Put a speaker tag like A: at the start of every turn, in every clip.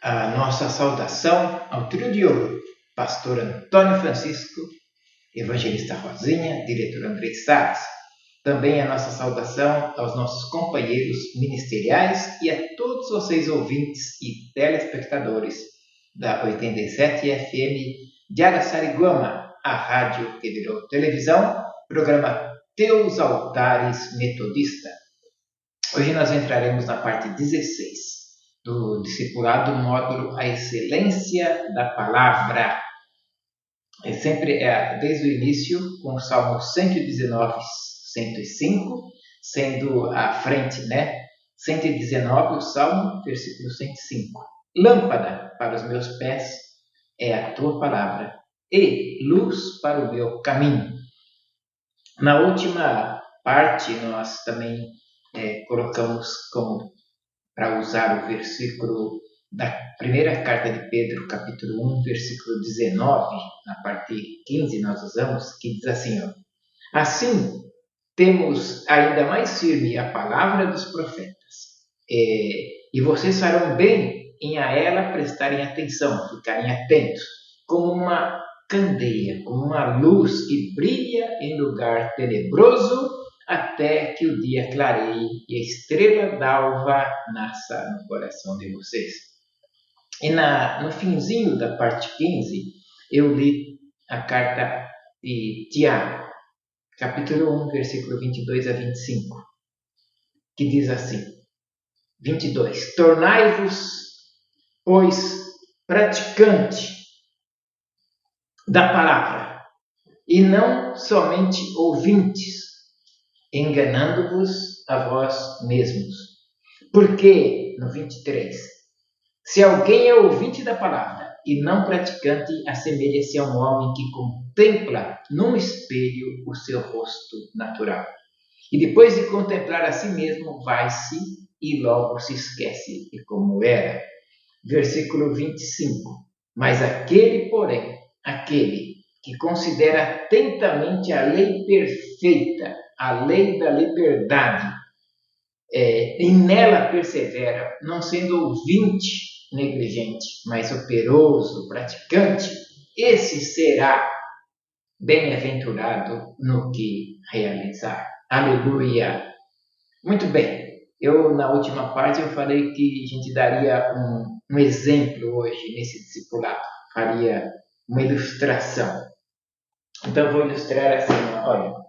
A: A nossa saudação ao trio de ouro, pastor Antônio Francisco, evangelista Rosinha, diretor Andrei Salles. Também a nossa saudação aos nossos companheiros ministeriais e a todos vocês ouvintes e telespectadores da 87 FM de Araçariguama, a rádio que virou televisão, programa Teus Altares Metodista. Hoje nós entraremos na parte 16 do discipulado módulo A Excelência da Palavra. Sempre desde o início, com o Salmo 119, 105, sendo a frente, 119, o Salmo, versículo 105. Lâmpada para os meus pés é a tua palavra e luz para o meu caminho. Na última parte, nós também colocamos como para usar o versículo da primeira carta de Pedro, capítulo 1, versículo 19, na parte 15 nós usamos, que diz assim, assim temos ainda mais firme a palavra dos profetas, e vocês farão bem em a ela prestarem atenção, ficarem atentos, como uma candeia, como uma luz que brilha em lugar tenebroso, até que o dia clareie e a estrela d'alva nasça no coração de vocês. E no finzinho da parte 15, eu li a carta de Tiago, capítulo 1, versículo 22 a 25, que diz assim, 22, tornai-vos, pois, praticante da palavra, e não somente ouvintes, enganando-vos a vós mesmos. Porque, no 23, se alguém é ouvinte da palavra e não praticante, assemelha-se a um homem que contempla num espelho o seu rosto natural. E depois de contemplar a si mesmo, vai-se e logo se esquece de como era. Versículo 25. Mas aquele, porém, aquele que considera atentamente a lei perfeita, a lei da liberdade, e nela persevera, não sendo ouvinte negligente, mas operoso, praticante, esse será bem-aventurado no que realizar. Aleluia! Muito bem, na última parte eu falei que a gente daria um exemplo hoje nesse discipulado, faria uma ilustração. Então eu vou ilustrar assim, olha,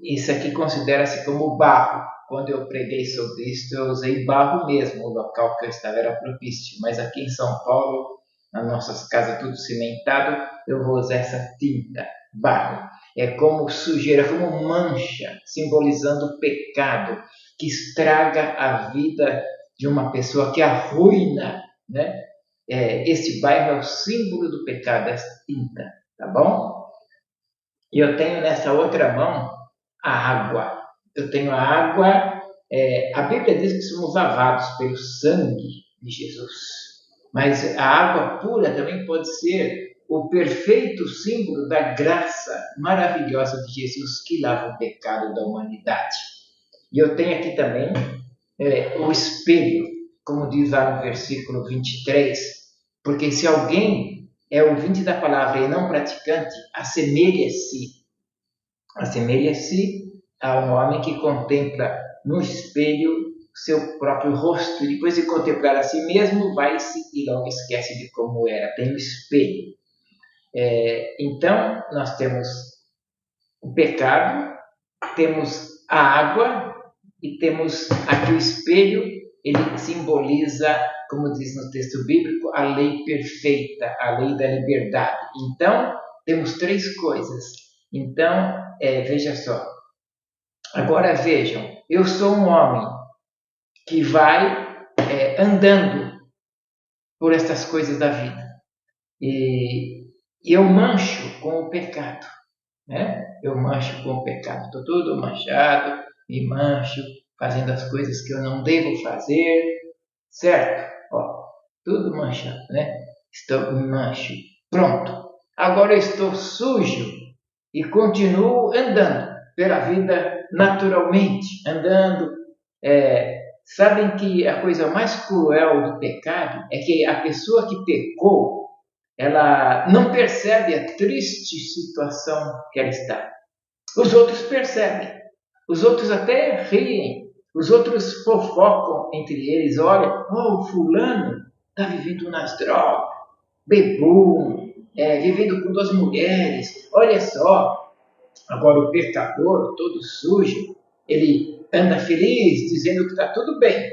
A: isso aqui considera-se como barro. Quando eu preguei sobre isso, eu usei barro mesmo, o local que eu estava era propício. Mas aqui em São Paulo, nas nossas casas tudo cimentado, eu vou usar essa tinta, barro. É como sujeira, como mancha, simbolizando o pecado, que estraga a vida de uma pessoa, que arruina, Esse bairro é o símbolo do pecado, essa tinta, tá bom? E eu tenho nessa outra mão a água. Eu tenho a água, a Bíblia diz que somos lavados pelo sangue de Jesus. Mas a água pura também pode ser o perfeito símbolo da graça maravilhosa de Jesus que lava o pecado da humanidade. E eu tenho aqui também o espelho, como diz lá no versículo 23, porque se alguém é ouvinte da palavra e não praticante, assemelha-se a um homem que contempla no espelho seu próprio rosto, e depois de contemplar a si mesmo, vai-se e logo esquece de como era. Tem o espelho. Então, nós temos o pecado, temos a água e temos aqui o espelho. Ele simboliza, como diz no texto bíblico, a lei perfeita, a lei da liberdade. Então, temos três coisas. Então, veja só. Agora vejam, eu sou um homem que vai andando por estas coisas da vida. E eu mancho com o pecado. Eu mancho com o pecado. Estou todo manchado, me mancho, fazendo as coisas que eu não devo fazer. Certo? Tudo manchado, me mancho. Pronto. Agora eu estou sujo e continuo andando pela vida naturalmente, andando sabem que a coisa mais cruel do pecado é que a pessoa que pecou, ela não percebe a triste situação que ela está. Os outros percebem, os outros até riem, os outros fofocam entre eles. Olha, o fulano está vivendo nas drogas, bebum, vivendo com 2 mulheres, olha só. Agora o pecador, todo sujo, ele anda feliz, dizendo que está tudo bem.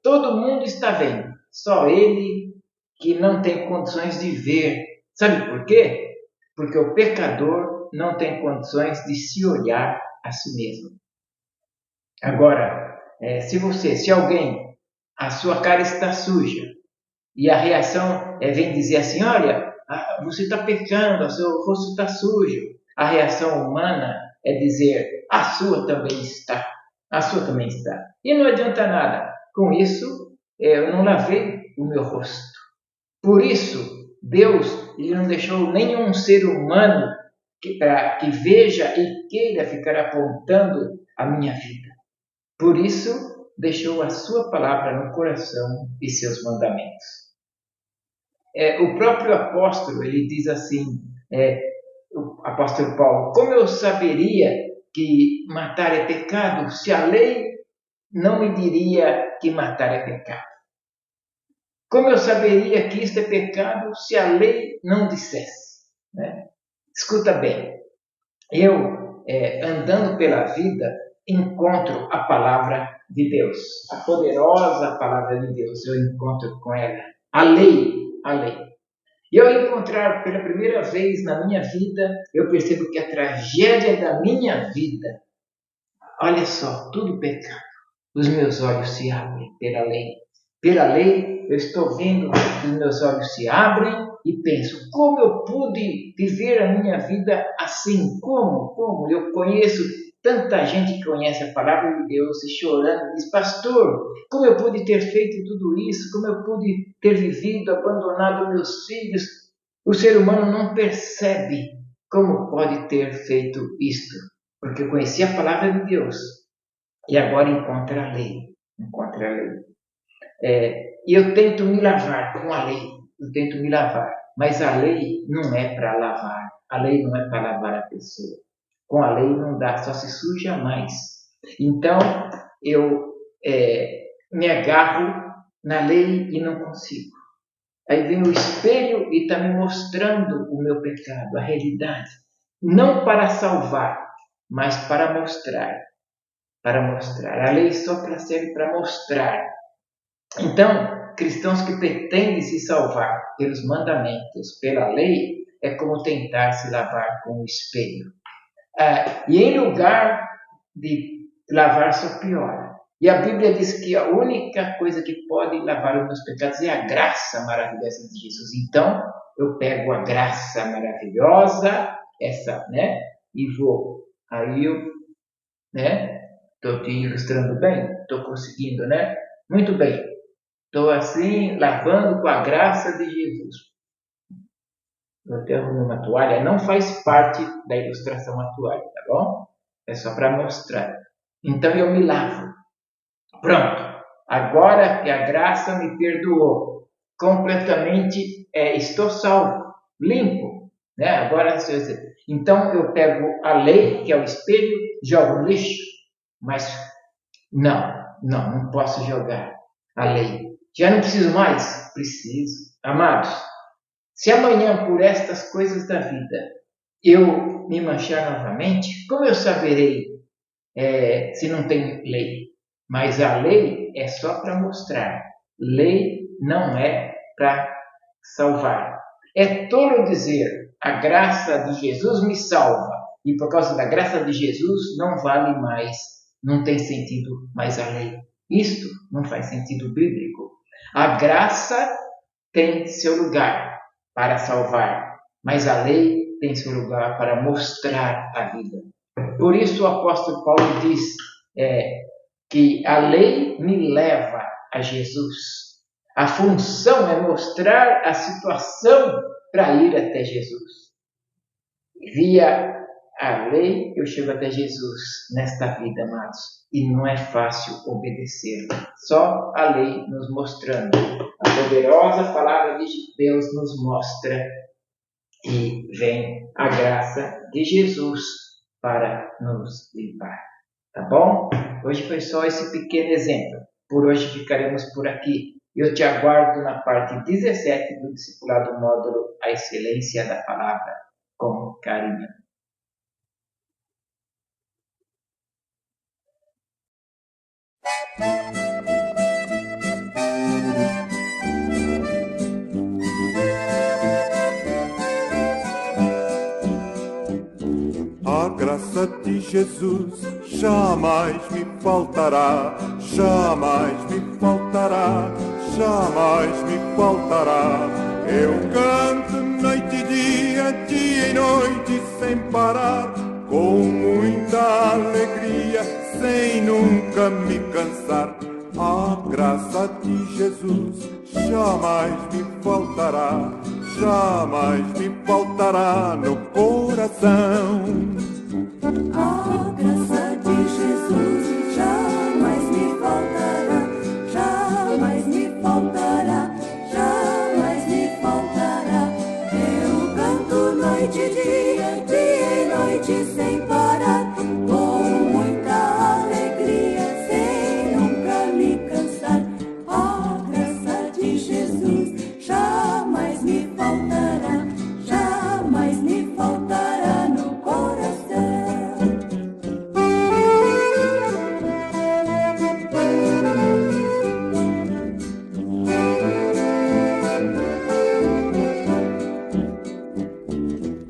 A: Todo mundo está vendo, só ele que não tem condições de ver. Sabe por quê? Porque o pecador não tem condições de se olhar a si mesmo. Agora, se alguém, a sua cara está suja, e a reação vem dizer assim, olha, você está pecando, o seu rosto está sujo. A reação humana é dizer, a sua também está. A sua também está. E não adianta nada. Com isso, eu não lavei o meu rosto. Por isso, Deus ele não deixou nenhum ser humano que veja e queira ficar apontando a minha vida. Por isso, deixou a sua palavra no coração e seus mandamentos. O próprio apóstolo, ele diz assim, o apóstolo Paulo, como eu saberia que matar é pecado, se a lei não me diria que matar é pecado? Como eu saberia que isto é pecado, se a lei não dissesse? Né? Escuta bem, eu, andando pela vida, encontro a palavra de Deus, a poderosa palavra de Deus, eu encontro com ela, a lei. E ao encontrar pela primeira vez na minha vida, eu percebo que a tragédia da minha vida, olha só, tudo pecado. Os meus olhos se abrem pela lei. Pela lei, eu estou vendo que os meus olhos se abrem e penso, como eu pude viver a minha vida assim? Como? Eu conheço tanta gente que conhece a palavra de Deus e chorando diz, pastor, como eu pude ter feito tudo isso? Como eu pude ter vivido, abandonado meus filhos? O ser humano não percebe como pode ter feito isto, porque eu conheci a palavra de Deus e agora encontra a lei. E eu tento me lavar com a lei, mas a lei não é para lavar, a lei não é para lavar a pessoa. Com a lei não dá, só se suja mais. Então, eu me agarro na lei e não consigo. Aí vem o espelho e está me mostrando o meu pecado, a realidade. Não para salvar, mas para mostrar. A lei só serve para mostrar. Então, cristãos que pretendem se salvar pelos mandamentos, pela lei, é como tentar se lavar com o espelho. E em lugar de lavar, só piora. E a Bíblia diz que a única coisa que pode lavar os meus pecados é a graça maravilhosa de Jesus. Então, eu pego a graça maravilhosa, essa, né? E vou. Aí eu, né? Estou te ilustrando bem? Estou conseguindo, né? Muito bem. Estou assim, lavando com a graça de Jesus. Eu até arrumei uma toalha. Não faz parte da ilustração a toalha, tá bom? É só para mostrar. Então eu me lavo. Pronto. Agora que a graça me perdoou, completamente estou salvo, limpo. Né? Agora, então eu pego a lei, que é o espelho, jogo no lixo. Mas não posso jogar a lei. Já não preciso mais? Preciso. Amados, se amanhã, por estas coisas da vida, eu me manchar novamente, como eu saberei se não tem lei? Mas a lei é só para mostrar. Lei não é para salvar. É tolo dizer, a graça de Jesus me salva. E por causa da graça de Jesus não vale mais, não tem sentido mais a lei. Isto não faz sentido bíblico. A graça tem seu lugar para salvar, mas a lei tem seu lugar para mostrar a vida. Por isso o apóstolo Paulo diz que a lei me leva a Jesus. A função é mostrar a situação para ir até Jesus. Via a lei, eu chego até Jesus nesta vida, amados, e não é fácil obedecer. Só a lei nos mostrando. A poderosa palavra de Deus nos mostra e vem a graça de Jesus para nos limpar. Tá bom? Hoje foi só esse pequeno exemplo. Por hoje ficaremos por aqui. Eu te aguardo na parte 17 do discipulado módulo A Excelência da Palavra, com carinho.
B: A graça de Jesus jamais me faltará, jamais me faltará, jamais me faltará. Eu canto noite e dia, dia e noite sem parar, com muita alegria, sem nunca me cansar. A graça de Jesus jamais me faltará, jamais me faltará no coração.
C: A graça de Jesus jamais me faltará, jamais me faltará, jamais me faltará. Eu canto noite e dia, dia e noite sem parar, com muita alegria, sem nunca me cansar. A graça de Jesus jamais me faltará, jamais me faltará no coração.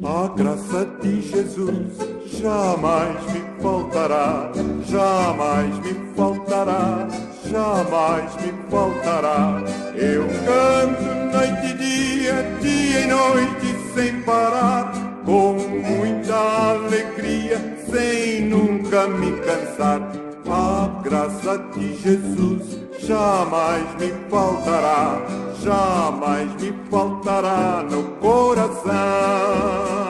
B: A graça de Jesus jamais me faltará, jamais me faltará, jamais me faltará. Eu canto noite e dia, dia e noite sem parar, com muita alegria, sem nunca me cansar. A graça de Jesus jamais me faltará, jamais me faltará no coração.